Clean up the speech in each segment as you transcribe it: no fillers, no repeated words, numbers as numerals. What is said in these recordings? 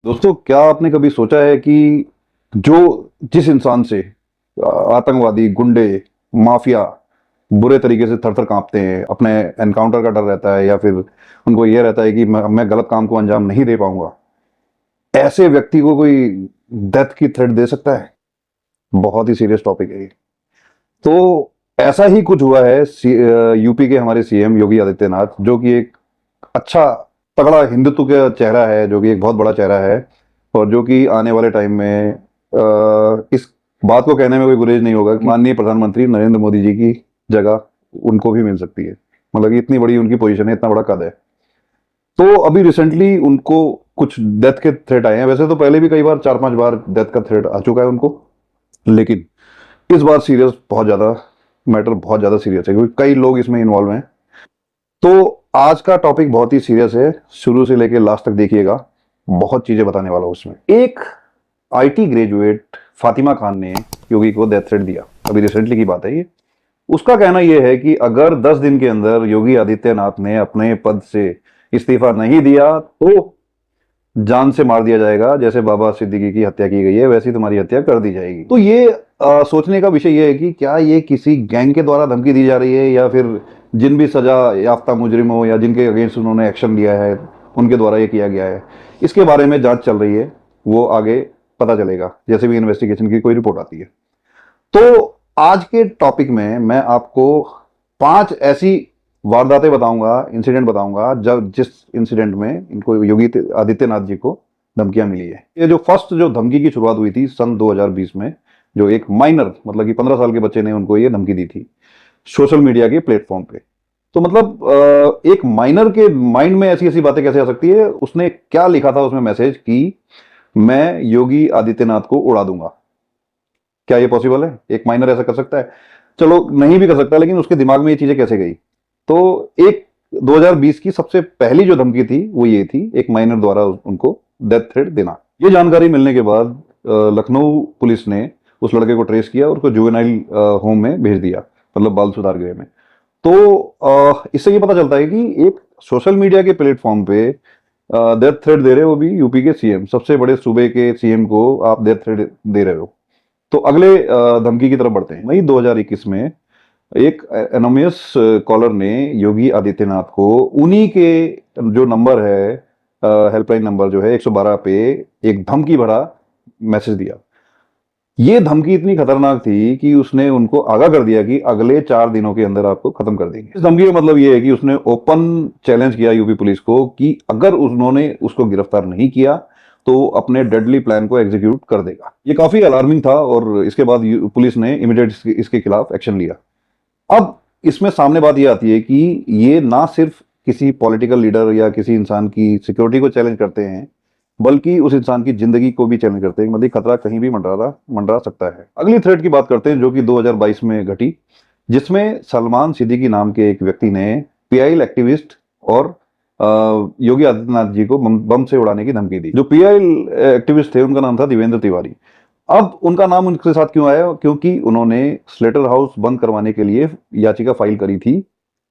दोस्तों, क्या आपने कभी सोचा है कि जो जिस इंसान से आतंकवादी, गुंडे, माफिया बुरे तरीके से थर थर कांपते हैं, अपने एनकाउंटर का डर रहता है या फिर उनको यह रहता है कि मैं गलत काम को अंजाम नहीं दे पाऊंगा, ऐसे व्यक्ति को कोई डेथ की थ्रेट दे सकता है? बहुत ही सीरियस टॉपिक है ये। तो ऐसा ही कुछ हुआ है यूपी के हमारे सीएम योगी आदित्यनाथ, जो कि एक अच्छा तगड़ा हिंदुत्व का चेहरा है, जो कि एक बहुत बड़ा चेहरा है और जो कि आने वाले टाइम में इस बात को कहने में कोई गुरेज नहीं होगा कि माननीय प्रधानमंत्री नरेंद्र मोदी जी की जगह उनको भी मिल सकती है। मतलब कि इतनी बड़ी उनकी पोजीशन है, इतना बड़ा कद है। तो अभी रिसेंटली उनको कुछ डेथ के थ्रेट आए हैं। वैसे तो पहले भी कई बार, 4-5 बार डेथ का थ्रेट आ चुका है उनको, लेकिन इस बार सीरियस, बहुत ज्यादा मैटर, बहुत ज्यादा सीरियस है क्योंकि कई लोग इसमें इन्वॉल्व हैं। तो आज का टॉपिक बहुत ही सीरियस है, शुरू से लेकर लास्ट तक देखिएगा। बहुत चीजें बताने वाला हूं उसमें। एक आईटी ग्रेजुएट फातिमा खान ने योगी को डेथ थ्रेट दिया, अभी रिसेंटली की बात है ये। उसका कहना यह है कि अगर 10 दिन के अंदर योगी आदित्यनाथ ने अपने पद से इस्तीफा नहीं दिया तो जान से मार दिया जाएगा। जैसे बाबा सिद्दीकी की हत्या की गई है, वैसी तुम्हारी हत्या कर दी जाएगी। तो ये सोचने का विषय यह है कि क्या ये किसी गैंग के द्वारा धमकी दी जा रही है या फिर जिन भी सजा याफ्ता मुजरिमों या जिनके अगेंस्ट उन्होंने एक्शन लिया है उनके द्वारा ये किया गया है। इसके बारे में जांच चल रही है, वो आगे पता चलेगा जैसे भी इन्वेस्टिगेशन की कोई रिपोर्ट आती है। तो आज के टॉपिक में मैं आपको 5 ऐसी वारदातें बताऊंगा, इंसिडेंट बताऊंगा, जब जिस इंसिडेंट में इनको योगी आदित्यनाथ जी को धमकियां मिली है। ये जो फर्स्ट जो धमकी की शुरुआत हुई थी सन 2020 में, जो एक माइनर, मतलब कि 15 साल के बच्चे ने उनको ये धमकी दी थी सोशल मीडिया के प्लेटफॉर्म पे। तो मतलब एक माइनर के माइंड में ऐसी ऐसी बातें कैसे आ सकती है? उसने क्या लिखा था उसमें मैसेज कि मैं योगी आदित्यनाथ को उड़ा दूंगा। क्या ये पॉसिबल है? एक माइनर ऐसा कर सकता है? चलो, नहीं भी कर सकता, लेकिन उसके दिमाग में ये चीजें कैसे गई? तो एक 2020 की सबसे पहली जो धमकी थी वो ये थी, एक माइनर द्वारा उनको डेथ थ्रेट देना। ये जानकारी मिलने के बाद लखनऊ पुलिस ने उस लड़के को ट्रेस किया और उसको जुवेनाइल होम में भेज दिया, मतलब बाल सुधार गृह में। तो इससे ये पता चलता है कि एक सोशल मीडिया के प्लेटफॉर्म पे डेथ थ्रेट दे रहे हो, भी यूपी के सीएम, सबसे बड़े सूबे के सीएम को आप डेथ थ्रेट दे रहे हो। तो अगले धमकी की तरप बढ़ते हैं। मई 2021 में एक एनोनिमस कॉलर ने योगी आदित्यनाथ को उन्हीं के जो नंबर है, हेल्पलाइन नंबर जो है 112 पे, एक धमकी भरा मैसेज दिया। ये धमकी इतनी खतरनाक थी कि उसने उनको आगाह कर दिया कि अगले 4 दिनों के अंदर आपको खत्म कर देंगे। इस धमकी का मतलब ये है कि उसने ओपन चैलेंज किया यूपी पुलिस को कि अगर उन्होंने उसको गिरफ्तार नहीं किया तो अपने डेडली प्लान को एग्जीक्यूट कर देगा। ये काफी अलार्मिंग था और इसके बाद पुलिस ने इमीडिएट इसके खिलाफ एक्शन लिया। अब इसमें सामने बात ये आती है कि ये ना सिर्फ किसी पॉलिटिकल लीडर या किसी इंसान की सिक्योरिटी को चैलेंज करते हैं, बल्कि उस इंसान की जिंदगी को भी चैलेंज करते हैं। मतलब खतरा कहीं भी मंडरा सकता है। अगली थ्रेट की बात करते हैं जो कि 2022 में घटी, जिसमें सलमान सिद्दीकी नाम के एक व्यक्ति ने पीआईएल एक्टिविस्ट और योगी आदित्यनाथ जी को बम से उड़ाने की धमकी दी। जो पीआईएल एक्टिविस्ट थे उनका नाम था देवेंद्र तिवारी। अब उनका नाम उनके साथ क्यों आया? क्योंकि उन्होंने स्लेटर हाउस बंद करवाने के लिए याचिका फाइल करी थी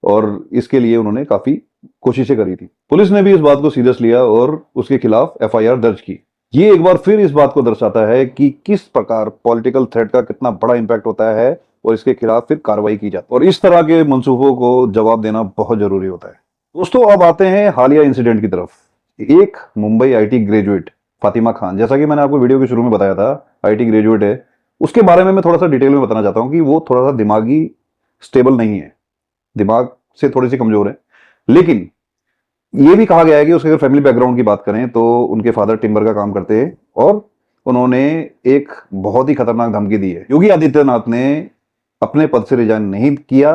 और इसके लिए उन्होंने काफी कोशिशें करी थी। पुलिस ने भी इस बात को सीरियस लिया और उसके खिलाफ एफआईआर दर्ज की। ये एक बार फिर इस बात को दर्शाता है कि किस प्रकार पॉलिटिकल थ्रेट का कितना बड़ा इंपैक्ट होता है और इसके खिलाफ फिर कार्रवाई की जाती है। और इस तरह के मंसूबों को जवाब देना बहुत जरूरी होता है। दोस्तों, अब आते हैं हालिया इंसिडेंट की तरफ। एक मुंबई आईटी ग्रेजुएट फातिमा खान, जैसा कि मैंने आपको वीडियो के शुरू में बताया था, आईटी ग्रेजुएट है। उसके बारे में मैं थोड़ा सा डिटेल में बताना चाहता हूं कि वो थोड़ा सा दिमागी स्टेबल नहीं है, दिमाग से थोड़ी सी कमजोर है। लेकिन ये भी कहा गया है कि उसके अगर फैमिली बैकग्राउंड की बात करें तो उनके फादर टिम्बर का काम करते हैं और उन्होंने एक बहुत ही खतरनाक धमकी दी है। योगी आदित्यनाथ ने अपने पद से रिजाइन नहीं किया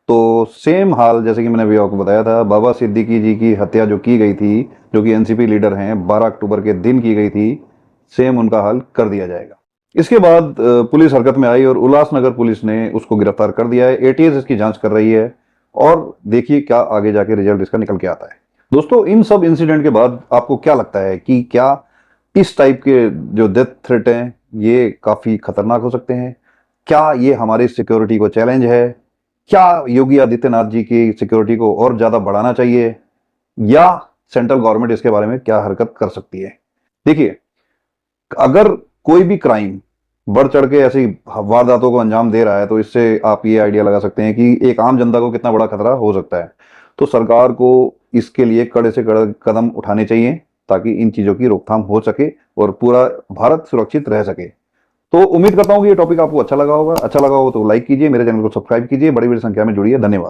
तो सेम हाल जैसे कि मैंने अभी आपको बताया था, बाबा सिद्दीकी जी की हत्या जो की गई थी, जो कि एनसीपी लीडर हैं, 12 अक्टूबर के दिन की गई थी, सेम उनका हाल कर दिया जाएगा। इसके बाद पुलिस हरकत में आई और उल्लासनगर पुलिस ने उसको गिरफ्तार कर दिया है। एटीएस इसकी जांच कर रही है और देखिए क्या आगे जाके रिजल्ट इसका निकल के आता है। दोस्तों, इन सब इंसिडेंट के बाद आपको क्या लगता है कि क्या इस टाइप के जो डेथ थ्रेट हैं ये काफी खतरनाक हो सकते हैं? क्या ये हमारी सिक्योरिटी को चैलेंज है? क्या योगी आदित्यनाथ जी की सिक्योरिटी को और ज्यादा बढ़ाना चाहिए, या सेंट्रल गवर्नमेंट इसके बारे में क्या हरकत कर सकती है? देखिए, अगर कोई भी क्राइम बढ़ चढ़ के ऐसी वारदातों को अंजाम दे रहा है तो इससे आप ये आइडिया लगा सकते हैं कि एक आम जनता को कितना बड़ा खतरा हो सकता है। तो सरकार को इसके लिए कड़े से कड़े कदम उठाने चाहिए ताकि इन चीजों की रोकथाम हो सके और पूरा भारत सुरक्षित रह सके। तो उम्मीद करता हूं कि ये टॉपिक आपको अच्छा लगा होगा। अच्छा लगा हो तो लाइक कीजिए, मेरे चैनल को सब्सक्राइब कीजिए, बड़ी बड़ी संख्या में जुड़िए। धन्यवाद।